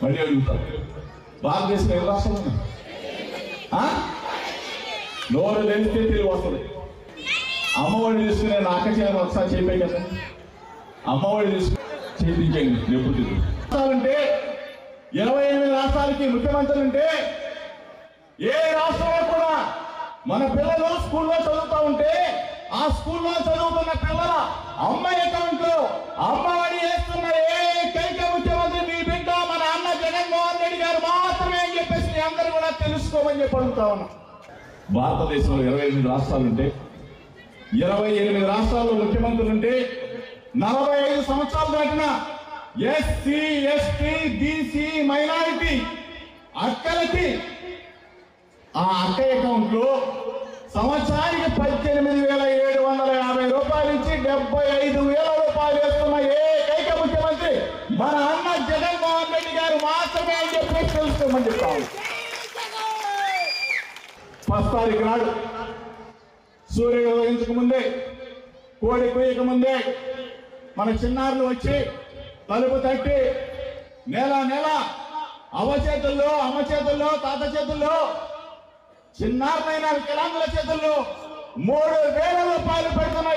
మళ్ళీ అడుగుతారు, భారతదేశంలో ఎన్ని రాష్ట్రాలు ఉన్నాయి? నోరు తెలిస్తే తెలివి వస్తుంది. అమ్మఒడి తీసుకునే నా అక్క చేయడం ఒకసారి చెప్పే కదా, అమ్మఒడి తీసుకుని చేయించండి. ఎప్పుడు రాష్ట్రాలుంటే 28 రాష్ట్రాలకి ముఖ్యమంత్రులు ఉంటే ఏ రాష్ట్రంలో కూడా మన పిల్లలు స్కూల్లో చదువుతూ ఉంటే ఆ స్కూల్లో చదువుతున్న పిల్లల అమ్మ అకౌంట్ లో అమ్మఒడి వేస్తున్న ఏకైక ముఖ్యమంత్రి మీ బిడ్డ మన అన్న జగన్మోహన్ రెడ్డి గారు మాత్రమే అని చెప్పేసి మీ అందరూ కూడా తెలుసుకోమని చెప్పి అడుగుతా ఉన్నాం. భారతదేశంలో 28 రాష్ట్రాలుంటే 28 రాష్ట్రాల్లో ముఖ్యమంత్రులుంటే 45 సంవత్సరాలు దాటిన ఎస్సీ ఎస్టీ బీసీ మైనారిటీ అక్కలకి ఆ అక్క అకౌంట్ లో సంవత్సరానికి 18,750 రూపాయల నుంచి 75,000 రూపాయలు వేస్తున్న ఏకైక ముఖ్యమంత్రి మన అన్న జగన్మోహన్ రెడ్డి గారు మాత్రమే అని చెప్పి తెలుసుకోమని చెప్తాము. 1 తారీఖు నాడు సూర్యుడు ఉదయించక ముందే, కోడి కొయ్యక ముందే మన చిన్నారులు వచ్చి తలుపు తట్టి నెల అవ్వ చేతుల్లో, అమ్మ చేతుల్లో, తాత చేతుల్లో, చిన్నారులైన వికలాంగుల చేతుల్లో 3,000 రూపాయలు పెడుతున్న